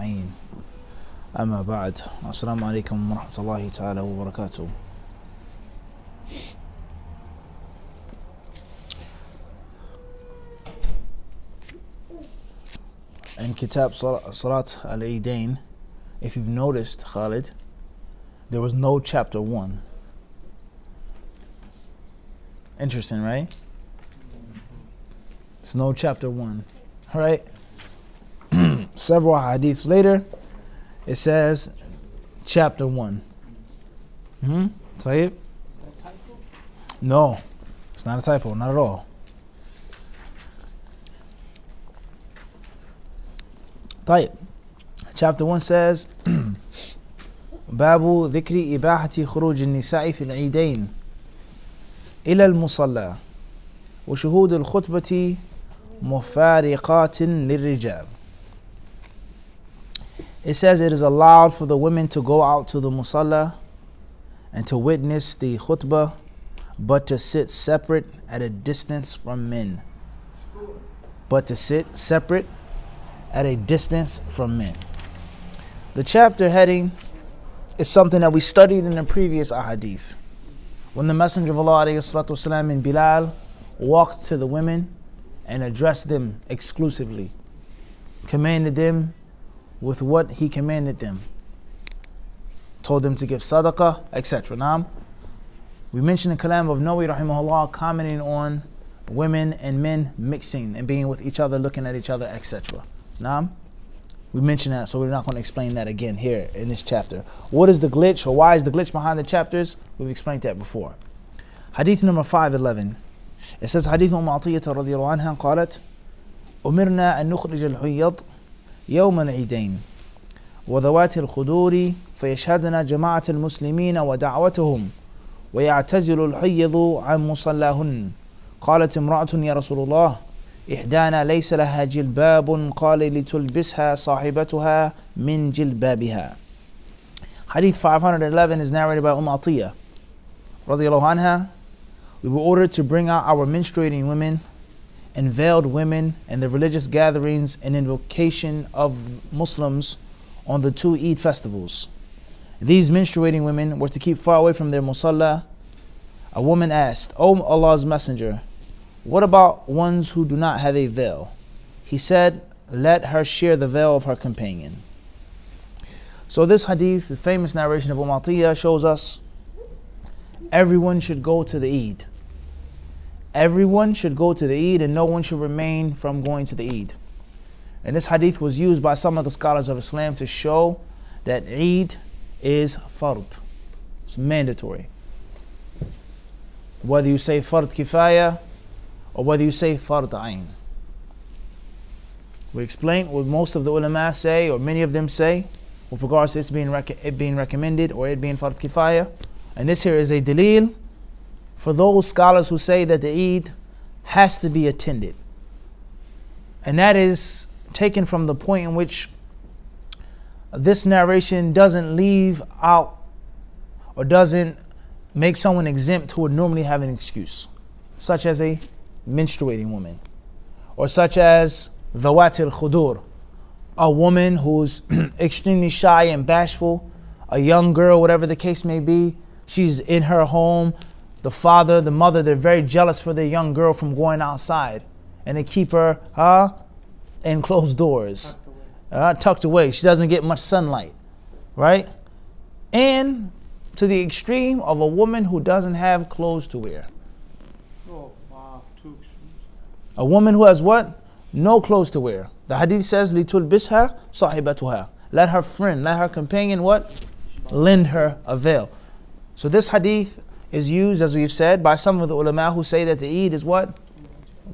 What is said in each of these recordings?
أجمعين أما بعد السلام عليكم ورحمة الله تعالى وبركاته. In Kitab Salat al-Eidain, if you've noticed, Khalid, there was no chapter 1. Interesting, right? It's no chapter 1. All right? Several hadiths later, it says chapter 1. Say it? Is that a typo? No, it's not a typo, not at all. طيب. Chapter 1 says باب ذكر إباحة خروج النساء في العيدين إلى المصلى وشهود الخطبة مفارقات للرجال. It says it is allowed for the women to go out to the musalla and to witness the khutbah, but to sit separate at a distance from men. But to sit separate at a distance from men. The chapter heading is something that we studied in the previous ahadith. When the Messenger of Allah ﷺ and Bilal walked to the women and addressed them exclusively, commanded them with what he commanded them, told them to give sadaqah, etc. Now, we mentioned the kalam of Nawawi rahimahullah commenting on women and men mixing and being with each other, looking at each other, etc. Now, we mentioned that, so we're not going to explain that again here in this chapter. What is the glitch, or why is the glitch behind the chapters? We've explained that before. Hadith number 511. It says, Hadith Atiyah radiyallahu anha قالت أمرنا أن نخرج الحيض يوم العيدين وذوات الخدور فيشهدن جماعة المسلمين ودعوتهم ويعتزل الحيض عن مصلاهن. قالت امرأة يا رسول الله إحدانا ليس لها جلباب قال لتلبسها صاحبتها من جلبابها. Hadith 511 is narrated by Atiyah radiyallahu anha. We were ordered to bring out our menstruating women and veiled women in the religious gatherings and invocation of Muslims on the 2 Eid festivals. These menstruating women were to keep far away from their musalla. A woman asked, O Allah's Messenger, what about ones who do not have a veil? He said, let her share the veil of her companion. So this hadith, the famous narration of Atiyah, shows us everyone should go to the Eid. Everyone should go to the Eid and no one should remain from going to the Eid. And this hadith was used by some of the scholars of Islam to show that Eid is fard. It's mandatory. Whether you say fard kifaya or whether you say fard ayn. We explained what most of the ulama say, or many of them say, with regards to it being recommended or it being fard kifaya. And this here is a dalil for those scholars who say that the Eid has to be attended. And that is taken from the point in which this narration doesn't leave out or doesn't make someone exempt who would normally have an excuse, such as a menstruating woman, or such as dhawat al-khudur, a woman who's extremely shy and bashful, a young girl, whatever the case may be. She's in her home. The father, the mother, they're very jealous for their young girl from going outside, and they keep her in closed doors, tucked away. She doesn't get much sunlight, right? And to the extreme of a woman who doesn't have clothes to wear. Oh, wow, 2 extremes. A woman who has what? No clothes to wear. The hadith says, لِتُلْبِسْهَا صَاحِبَتُهَا. Let her friend, let her companion what? Lend her a veil. So this hadith is used, as we've said, by some of the ulama who say that the Eid is what?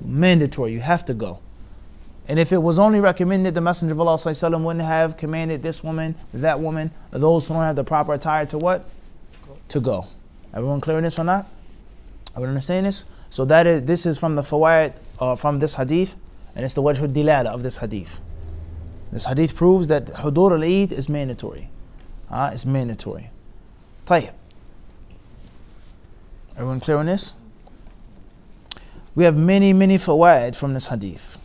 Mandatory. You have to go. And if it was only recommended, the Messenger of Allah ﷺ wouldn't have commanded this woman, that woman, or those who don't have the proper attire to what? To go. Everyone clear on this or not? Everyone understand this? So this is from the fawaid from this hadith, and it's the wajh dilala of this hadith. This hadith proves that hudur al-Eid is mandatory. It's mandatory. طيب. Everyone clear on this? We have many fawaid from this hadith.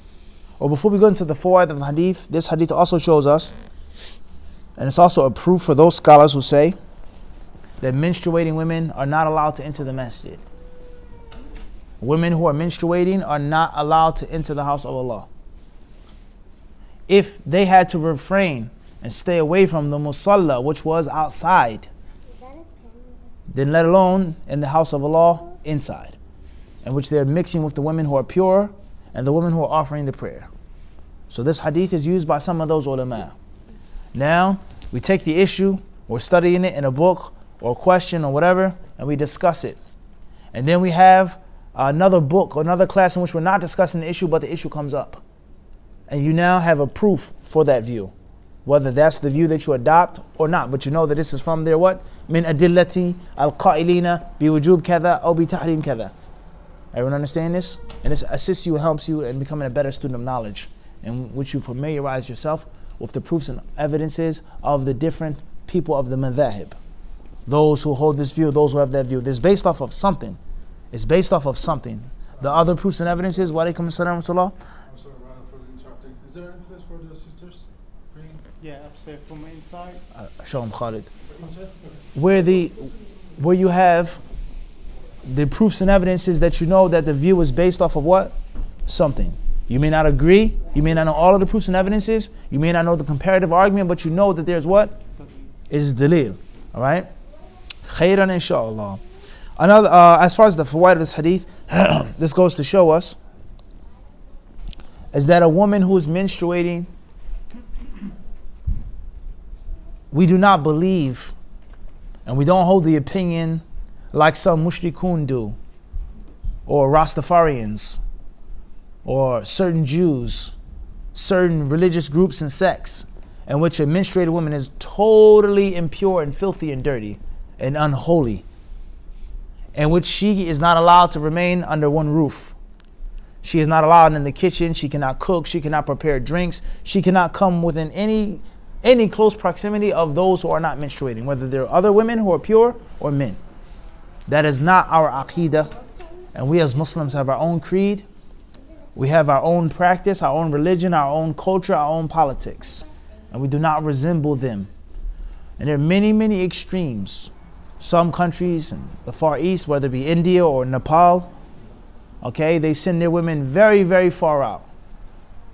Or before we go into the fawaid of the hadith, this hadith also shows us And it's also a proof for those scholars who say that menstruating women are not allowed to enter the masjid. Women who are menstruating are not allowed to enter the house of Allah. If they had to refrain and stay away from the musalla, which was outside, then let alone in the house of Allah inside, in which they're mixing with the women who are pure and the women who are offering the prayer. So this hadith is used by some of those ulama. Now, we take the issue, we're studying it in a book or a question or whatever, and we discuss it. And then we have another book or another class in which we're not discussing the issue, but the issue comes up. And you now have a proof for that view, whether that's the view that you adopt or not. But you know that this is from their what? Min adillati al-qa'ilina biwujub kadha or bi-tahrim kadha. Everyone understand this? And this assists you, helps you in becoming a better student of knowledge, in which you familiarize yourself with the proofs and evidences of the different people of the madhahib. Those who hold this view, those who have that view. This is based off of something. It's based off of something. The other proofs and evidences, wa alaikum assalam wa rahmatullah. I'm sorry, Ryan, for interrupting. Is there any place for the sisters praying? Yeah, upstairs from inside. Show them Khalid. Inside? Where you have the proofs and evidences that you know that the view is based off of what? Something. You may not agree, you may not know all of the proofs and evidences, you may not know the comparative argument, but you know that there's what? Is dalil. Alright? Khairan inshaAllah. Another, as far as the fawaid of this hadith, this goes to show us is that a woman who is menstruating, we do not believe and we don't hold the opinion like some mushrikun do, or Rastafarians, or certain Jews, certain religious groups and sects, in which a menstruated woman is totally impure and filthy and dirty and unholy, in which she is not allowed to remain under one roof. She is not allowed in the kitchen, she cannot cook, she cannot prepare drinks, she cannot come within any close proximity of those who are not menstruating, whether they're other women who are pure or men. That is not our aqidah, and we as Muslims have our own creed, we have our own practice, our own religion, our own culture, our own politics, and we do not resemble them. And there are many, many extremes. Some countries in the Far East, whether it be India or Nepal, okay, they send their women very, very far out.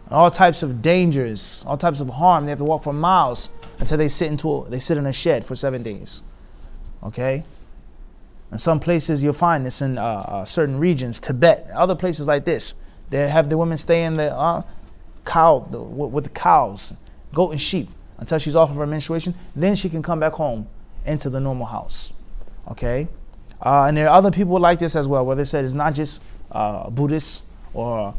All types of dangers, all types of harm. They have to walk for miles until they sit in a shed for 7 days. Okay? In some places you'll find this in certain regions, Tibet, other places like this. They have the women stay in the with the cows, goat and sheep, until she's off of her menstruation. Then she can come back home into the normal house. Okay? And there are other people like this as well, where they said it's not just Buddhists or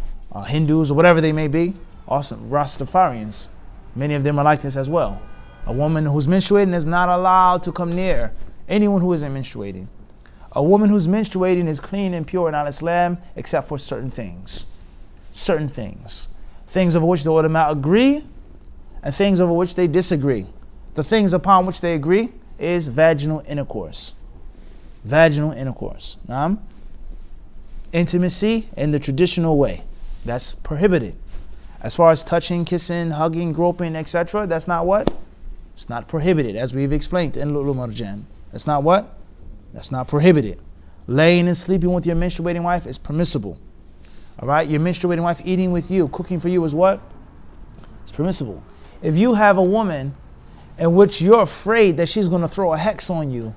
Hindus or whatever they may be, also Rastafarians. Many of them are like this as well. A woman who's menstruating is not allowed to come near anyone who isn't menstruating. A woman who's menstruating is clean and pure in al-Islam except for certain things. Certain things. Things over which the ulama agree and things over which they disagree. The things upon which they agree is vaginal intercourse. Vaginal intercourse. Intimacy in the traditional way. That's prohibited. As far as touching, kissing, hugging, groping, etc., that's not what? It's not prohibited, as we've explained in wal-Marjan. That's not what? That's not prohibited. Laying and sleeping with your menstruating wife is permissible. All right? Your menstruating wife eating with you, cooking for you is what? It's permissible. If you have a woman in which you're afraid that she's going to throw a hex on you,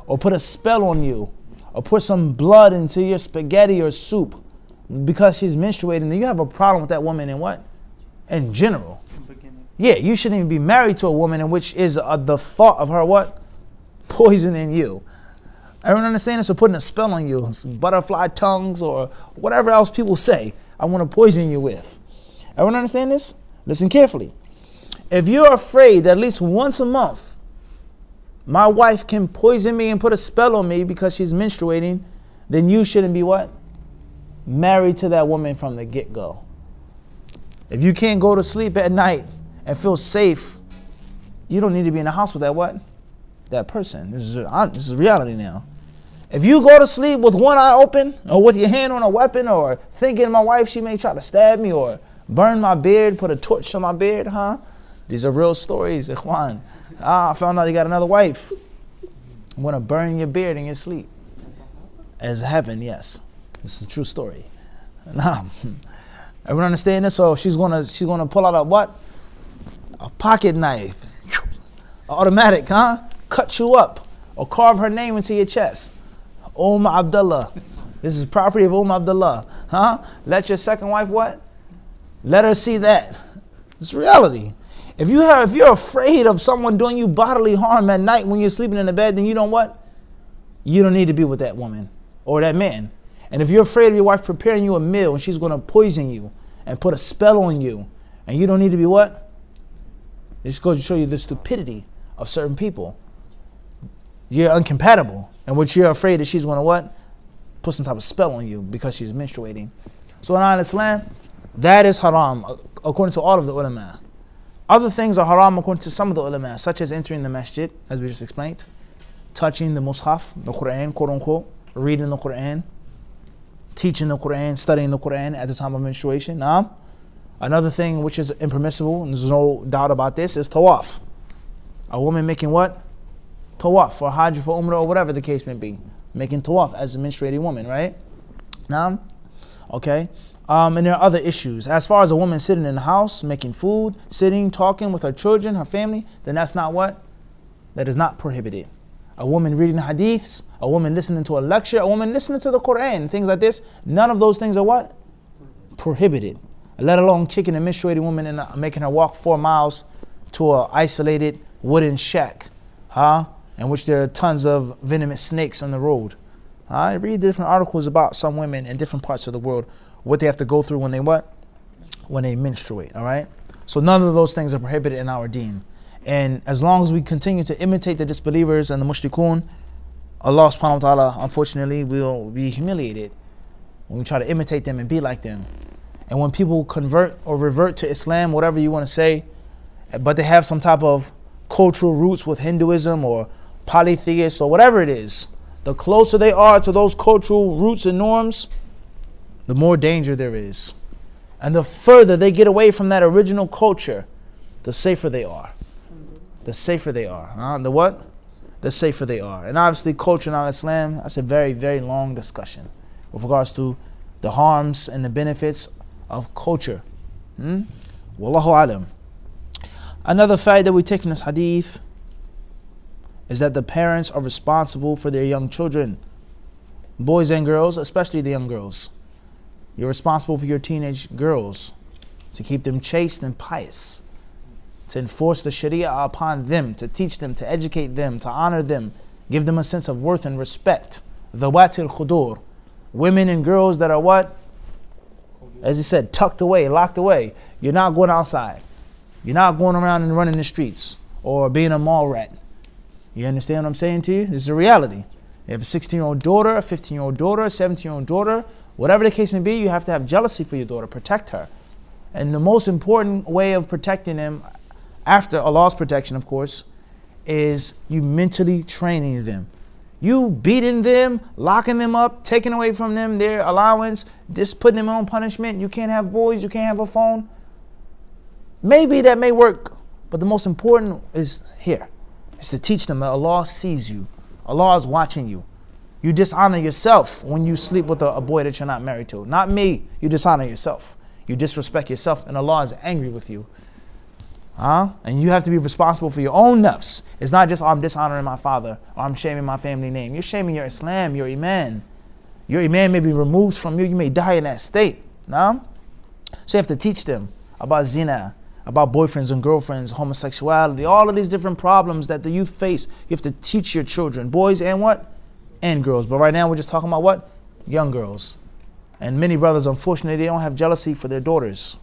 or put a spell on you, or put some blood into your spaghetti or soup because she's menstruating, then you have a problem with that woman in what? In general. Yeah, you shouldn't even be married to a woman in which is the thought of her what? Poisoning you. Everyone understand this? Or putting a spell on you, butterfly tongues or whatever else people say, I want to poison you with. Everyone understand this? Listen carefully. If you're afraid that at least once a month, my wife can poison me and put a spell on me because she's menstruating, then you shouldn't be what? Married to that woman from the get-go. If you can't go to sleep at night and feel safe, you don't need to be in the house with that what? That person. This is reality now. If you go to sleep with one eye open, or with your hand on a weapon, or thinking my wife, she may try to stab me or burn my beard, put a torch on my beard, These are real stories, ikhwan. I found out he got another wife. I'm going to burn your beard in your sleep. As happened, yes. This is a true story. Nah. Everyone understand this? So she's gonna pull out a what? A pocket knife. Automatic, huh? Cut you up. Or carve her name into your chest. Abdullah. This is property of Abdullah. Huh? Let your second wife what? Let her see that. It's reality. If you're afraid of someone doing you bodily harm at night when you're sleeping in the bed, then you don't what? You don't need to be with that woman or that man. And if you're afraid of your wife preparing you a meal and she's going to poison you and put a spell on you, and you don't need to be what? It just goes to show you the stupidity of certain people. You're incompatible. And what you're afraid that she's going to what? Put some type of spell on you because she's menstruating. So in Islam, that is haram according to all of the ulama. Other things are haram according to some of the ulama, such as entering the masjid, as we just explained, touching the mushaf, the Quran, quote unquote, reading the Quran, teaching the Quran, studying the Quran at the time of menstruation. Another thing which is impermissible, and there's no doubt about this, is tawaf. A woman making what? Tawaf for hajj, for umrah, or whatever the case may be. Making tawaf as a menstruating woman, right? Okay. And there are other issues. As far as a woman sitting in the house, making food, sitting, talking with her children, her family, then that's not what? That is not prohibited. A woman reading the hadiths, a woman listening to a lecture, a woman listening to the Quran, things like this, none of those things are what? Prohibited. Let alone kicking a menstruating woman and making her walk 4 miles to an isolated wooden shack, in which there are tons of venomous snakes on the road. I read different articles about some women in different parts of the world, what they have to go through when they what? When they menstruate, all right? So none of those things are prohibited in our deen. And as long as we continue to imitate the disbelievers and the mushrikun, Allah subhanahu wa ta'ala, unfortunately, will be humiliated when we try to imitate them and be like them. And when people convert or revert to Islam, whatever you want to say, but they have some type of cultural roots with Hinduism or polytheists or whatever it is, the closer they are to those cultural roots and norms, the more danger there is. And the further they get away from that original culture, the safer they are. The safer they are. The what? The safer they are. And obviously culture in Islam, that's a very, very long discussion with regards to the harms and the benefits of culture. Wallahu alam. Another fact that we take from this hadith is that the parents are responsible for their young children, boys and girls, especially the young girls. You're responsible for your teenage girls, to keep them chaste and pious, to enforce the Sharia upon them, to teach them, to educate them, to honor them, give them a sense of worth and respect. Dhawatil khudur, women and girls that are what? As he said, tucked away, locked away. You're not going outside. You're not going around and running the streets or being a mall rat. You understand what I'm saying to you? This is a reality. You have a 16-year-old daughter, a 15-year-old daughter, a 17-year-old daughter, whatever the case may be, you have to have jealousy for your daughter, protect her. And the most important way of protecting them, after Allah's protection, of course, is you mentally training them. You beating them, locking them up, taking away from them their allowance, just putting them on punishment. You can't have boys, you can't have a phone. Maybe that may work, but the most important is here. Is to teach them that Allah sees you. Allah is watching you. You dishonor yourself when you sleep with a boy that you're not married to. Not me. You dishonor yourself. You disrespect yourself, and Allah is angry with you. And you have to be responsible for your own nafs. It's not just, I'm dishonoring my father, or I'm shaming my family name. You're shaming your Islam, your Iman. Your Iman may be removed from you. You may die in that state. So you have to teach them about zina, about boyfriends and girlfriends, homosexuality, all of these different problems that the youth face. You have to teach your children, boys and what? And girls. But right now we're just talking about what? Young girls. And many brothers, unfortunately, they don't have jealousy for their daughters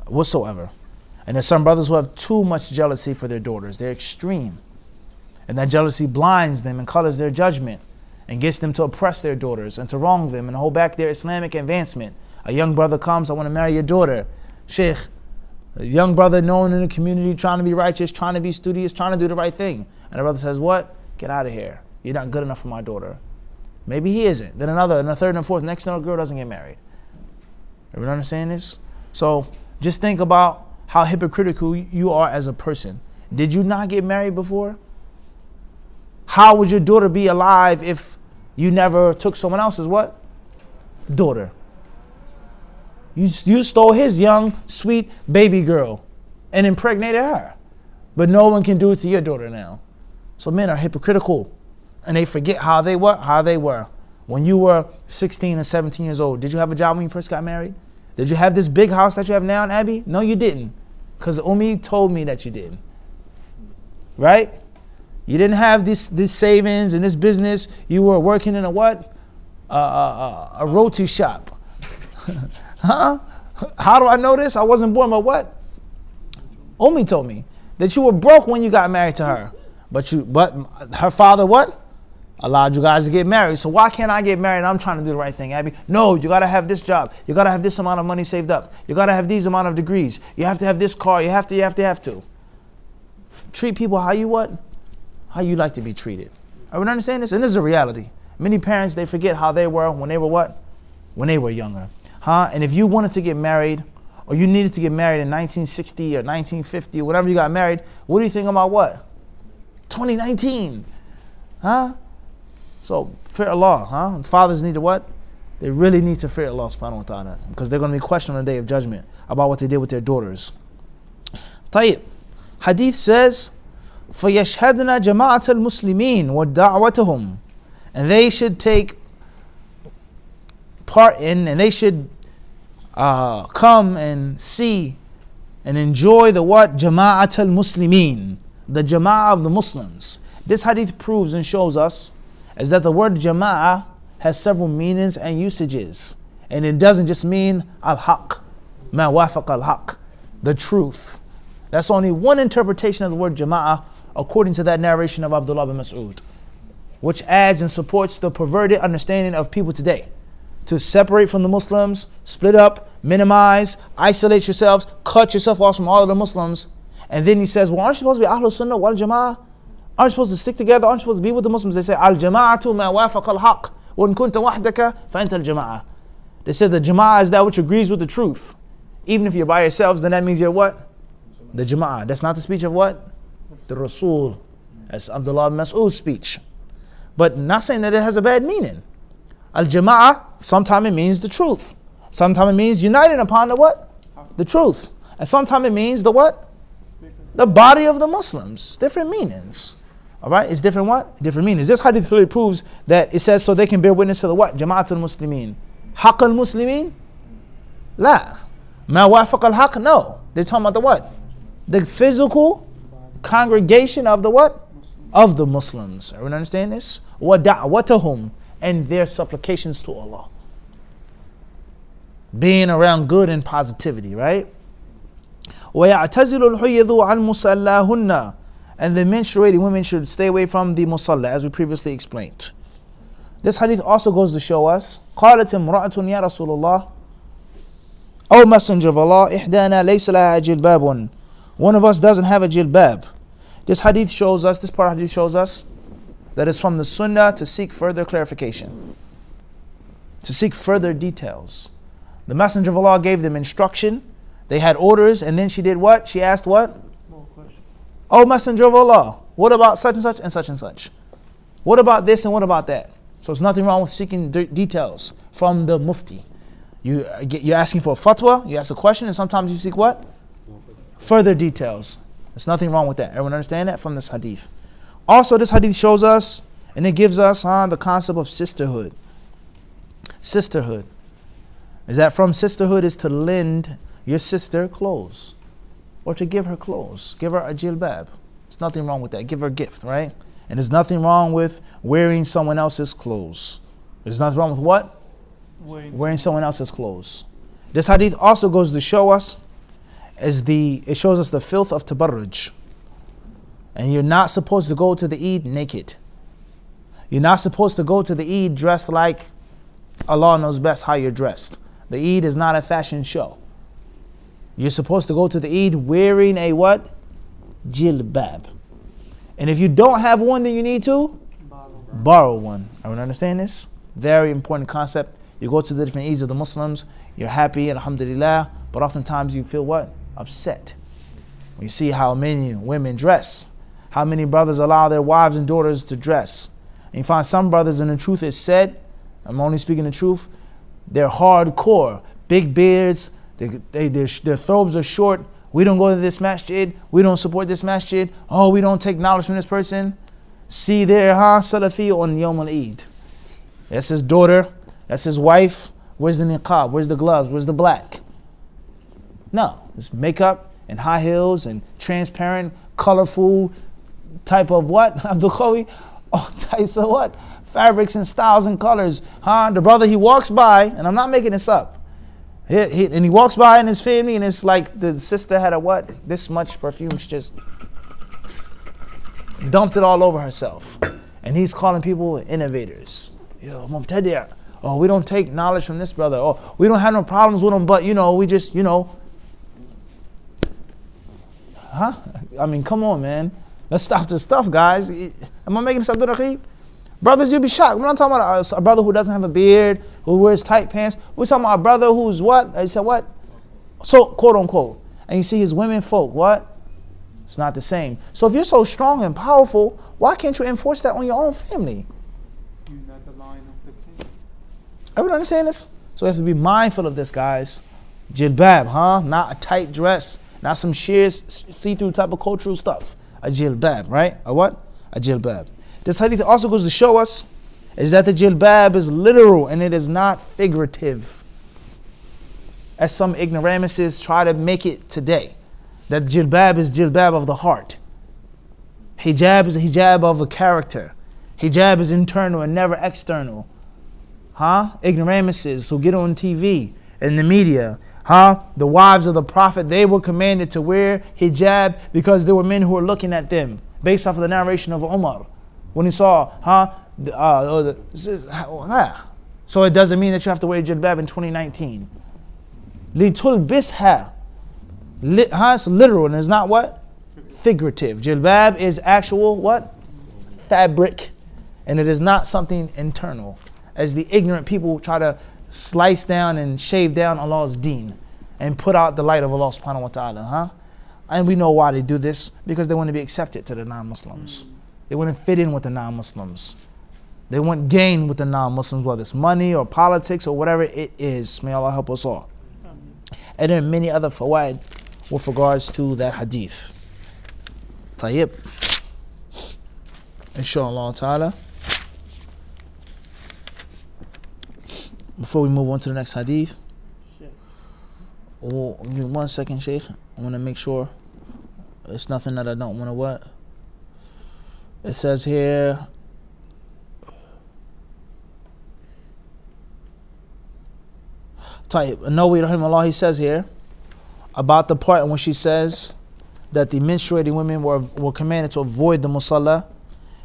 whatsoever. And there's some brothers who have too much jealousy for their daughters. They're extreme. And that jealousy blinds them and colors their judgment and gets them to oppress their daughters and to wrong them and hold back their Islamic advancement. A young brother comes, I want to marry your daughter. Sheikh, a young brother known in the community, trying to be righteous, trying to be studious, trying to do the right thing. And the brother says, what? Get out of here. You're not good enough for my daughter. Maybe he isn't. Then another, and a third and a fourth, next girl doesn't get married. Everyone understand this? So just think about how hypocritical you are as a person. Did you not get married before? How would your daughter be alive if you never took someone else's what? Daughter. You stole his young, sweet baby girl and impregnated her. But no one can do it to your daughter now. So men are hypocritical. And they forget how they were. When you were 16 and 17 years old, did you have a job when you first got married? Did you have this big house that you have now in Abbey? No, you didn't. Because Umi told me that you didn't. Right? You didn't have this savings and this business. You were working in a what? A roti shop. Huh? How do I know this? I wasn't born, but what? Umi told me that you were broke when you got married to her. But her father what? Allowed you guys to get married. So why can't I get married? I'm trying to do the right thing, Abby. No, you got to have this job. You got to have this amount of money saved up. You got to have these amount of degrees. You have to have this car. You have to. Treat people how you what? How you like to be treated. Everyone understand this? And this is a reality. Many parents, they forget how they were when they were what? When they were younger. And if you wanted to get married, or you needed to get married in 1960 or 1950, or whatever you got married, what do you think about what? 2019. So fear Allah. Fathers need to what? They really need to fear Allah subhanahu wa ta'ala, because they're going to be questioned on the day of judgment about what they did with their daughters. Tayyib. Hadith says, فَيَشْهَدْنَا جَمَاعَةَ الْمُسْلِمِينَ وَدَعْوَتَهُم, and they should take part in, and they should come and see and enjoy the what? Jama'at al-Muslimin, the Jama'ah of the Muslims. This hadith proves and shows us is that the word Jama'ah has several meanings and usages. And it doesn't just mean al-haq, ma wafaq al-haq, the truth. That's only one interpretation of the word Jama'ah according to that narration of Abdullah bin Mas'ud, which adds and supports the perverted understanding of people today. To separate from the Muslims, split up, minimize, isolate yourselves, cut yourself off from all of the Muslims. And then he says, well, aren't you supposed to be Ahlul Sunnah wal Jama'ah? Aren't you supposed to stick together? Aren't you supposed to be with the Muslims? They say, Al-Jama'atu ma wafaq al-haq, wa in kunta wahdaka fa anta al-Jama'ah. They said the Jama'ah is that which agrees with the truth. Even if you're by yourselves, then that means you're what? The Jama'ah. That's not the speech of what? The Rasul. That's Abdullah bin Mas'ud's speech. But not saying that it has a bad meaning. Al-Jama'ah, sometimes it means the truth. Sometimes it means united upon the what? The truth. And sometimes it means the what? The body of the Muslims. Different meanings. Alright? It's different what? Different meanings. This hadith clearly proves that it says so they can bear witness to the what? Jama'at al-Muslimin. Haqq al-Muslimin? La. Ma wafaq al-haq? No. They're talking about the what? The physical congregation of the what? Of the Muslims. Everyone understand this? Wa da'watahum, and their supplications to Allah. Being around good and positivity, right? وَيَعْتَزِلُ الْحُيَّذُ عَنْ مُصَلَّاهُنَّ, and the menstruating women should stay away from the musalla, as we previously explained. This hadith also goes to show us, قالت امرأة يا رسول الله, O Messenger of Allah, إحدانا ليس لها جلباب, one of us doesn't have a jilbab. This hadith shows us, this part of hadith shows us that it's from the sunnah to seek further clarification, to seek further details. The Messenger of Allah gave them instruction, they had orders, and then she did what? She asked what? Oh Messenger of Allah, what about such and such and such and such? What about this and what about that? So there's nothing wrong with seeking details from the mufti. You're asking for a fatwa, you ask a question, and sometimes you seek what? Further details. There's nothing wrong with that. Everyone understand that from this hadith? Also, this hadith shows us, and it gives us the concept of sisterhood. Sisterhood. Is that from sisterhood is to lend your sister clothes, or to give her clothes. Give her a jilbab. There's nothing wrong with that. Give her a gift, right? And there's nothing wrong with wearing someone else's clothes. There's nothing wrong with what? Wearing someone else's clothes. This hadith also goes to show us, it shows us the filth of tabarruj. And you're not supposed to go to the Eid naked. You're not supposed to go to the Eid dressed like Allah knows best how you're dressed. The Eid is not a fashion show. You're supposed to go to the Eid wearing a what? Jilbab. And if you don't have one, then you need to borrow one. Everyone understand this? Very important concept. You go to the different Eids of the Muslims, you're happy, alhamdulillah, but oftentimes you feel what? Upset. When you see how many women dress, how many brothers allow their wives and daughters to dress. And you find some brothers, and the truth is said, I'm only speaking the truth, they're hardcore, big beards, their throws are short. We don't go to this masjid, we don't support this masjid, oh, we don't take knowledge from this person. See there, Salafi on Yawm al-Eid. That's his daughter, that's his wife. Where's the niqab? Where's the gloves? Where's the black? No, it's makeup and high heels and transparent, colorful type of what? Abdul Qawi? All types of what? Fabrics and styles and colors. The brother, he walks by, and I'm not making this up. And he walks by in his family, and it's like the sister had a what? This much perfume. She just dumped it all over herself. And he's calling people innovators. Yo, Mubtadi'. Oh, we don't take knowledge from this brother. Oh, we don't have no problems with him, but we just, I mean, come on, man. Let's stop this stuff, guys. Am I making this up, Abdul Raqib? Brothers, you'll be shocked. We're not talking about a brother who doesn't have a beard, who wears tight pants. We're talking about a brother who's what? He said what? So, quote unquote. And you see his women folk, what? It's not the same. So if you're so strong and powerful, why can't you enforce that on your own family? You're not the line of the king. Everyone understand this? So we have to be mindful of this, guys. Jilbab, Not a tight dress, not some sheer see-through type of cultural stuff. A jilbab, right? A what? A jilbab. This hadith also goes to show us is that the jilbab is literal and it is not figurative, as some ignoramuses try to make it today. That jilbab is jilbab of the heart. Hijab is a hijab of a character. Hijab is internal and never external. Ignoramuses who get on TV and the media. The wives of the Prophet, they were commanded to wear hijab because there were men who were looking at them, based off of the narration of Umar. When he saw, so it doesn't mean that you have to wear jilbab in 2019. Litulbisha. It's literal and it's not what? Figurative. Jilbab is actual what? Fabric. And it is not something internal, as the ignorant people try to slice down and shave down Allah's deen and put out the light of Allah subhanahu wa ta'ala. And we know why they do this, because they want to be accepted to the non-Muslims. They want to fit in with the non-Muslims. They want gain with the non-Muslims, whether it's money or politics or whatever it is. May Allah help us all. And there are many other fawaid with regards to that hadith. Tayyib. Inshallah ta'ala. Before we move on to the next hadith, give me 1 second, Sheikh. I want to make sure it's nothing that I don't want to what. It says here, Nawawi rahimahullah, he says here about the part in which she says that the menstruating women were commanded to avoid the musalla.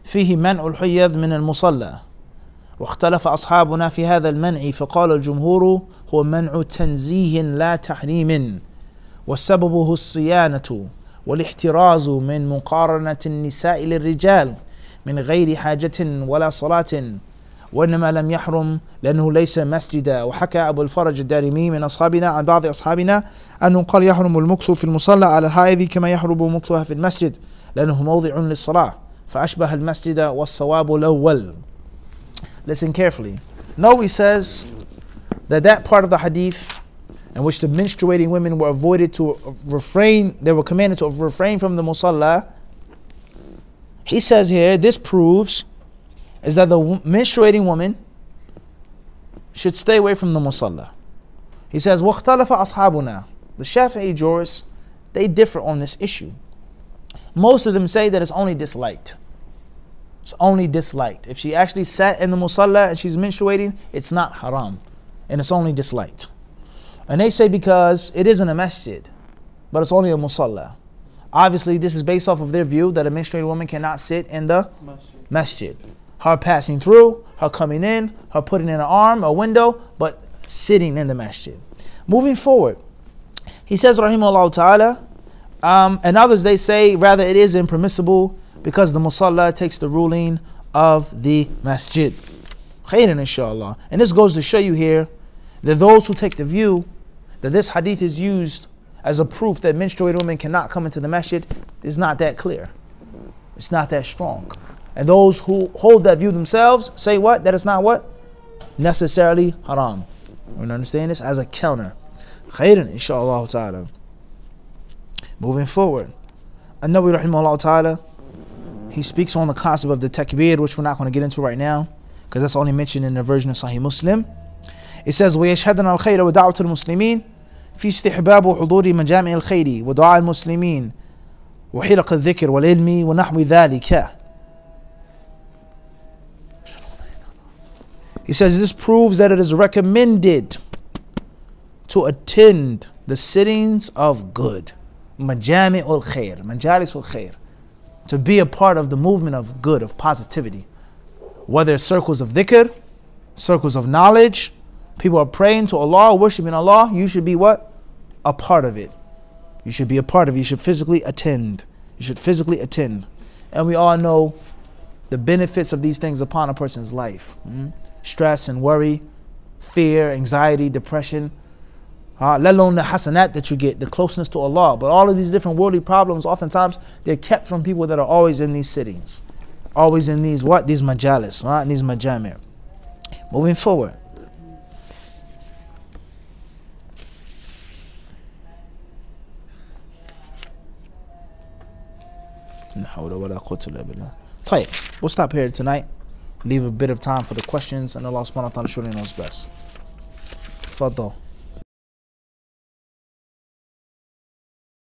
فيه منع الحيض من المصلى واختلف أصحابنا في هذا المنع فقال الجمهور هو منع تنزيه لا تحريم وسببه الصيانة والاحتراز من مقارنة النساء للرجال من غير حاجة ولا صلاة وإنما لم يحرم لأنه ليس مسجدا. وحكى أبو الفرج الدارمي من أصحابنا عن بعض أصحابنا أنه قال يحرم المكث في المصلى على الحائض كما يحرم مكثها في المسجد لأنه موضع للصلاة فأشبه المسجد والصواب الأول. Listen carefully. Nawawi says that part of the hadith in which the menstruating women were they were commanded to refrain from the musalla. He says here, this proves is that the menstruating woman should stay away from the musalla. He says, وَاخْتَلَفَ أَصْحَابُنَا. The Shafi'i jurists, they differ on this issue. Most of them say that it's only disliked. It's only disliked. If she actually sat in the musalla and she's menstruating, it's not haram. And it's only disliked. And they say because it isn't a masjid, but it's only a musalla. Obviously, this is based off of their view that a menstruating woman cannot sit in the masjid. Her passing through, her coming in, her putting in an arm, a window, but sitting in the masjid. Moving forward, he says, rahimahullah ta'ala, and others, they say rather it is impermissible because the musalla takes the ruling of the masjid. Khairan inshallah. And this goes to show you here that those who take the view that this hadith is used as a proof that menstruated women cannot come into the masjid is not that clear. It's not that strong. And those who hold that view themselves say what? That it's not what? Necessarily haram. We understand this as a counter. Khairan, inshallah ta'ala. Moving forward. An-Nawawi rahimahullah ta'ala, he speaks on the concept of the takbir, which we're not going to get into right now, because that's only mentioned in the version of Sahih Muslim. It says, وَيَشْهَدْنَا الْخَيْرَ وَدَعْوَةُ الْمُسْلِمِينَ في استحباب حضور مجامع الخير ودعاء المسلمين وحلق الذكر والعلم ونحو ذلك. He says this proves that it is recommended to attend the sittings of good, majami ul khair, majalis ul khair, to be a part of the movement of good, of positivity. Whether it's circles of dhikr, circles of knowledge, people are praying to Allah, worshiping Allah, you should be what? A part of it. You should be a part of it. You should physically attend. You should physically attend. And we all know the benefits of these things upon a person's life. Stress and worry, fear, anxiety, depression, let alone the hasanat that you get, the closeness to Allah. But all of these different worldly problems, oftentimes, they're kept from people that are always in these sittings. Always in these what? These majalis, in these majami'. Moving forward. We'll stop here tonight. Leave a bit of time for the questions, and Allah subhanahu wa ta'ala surely knows best. Fadal.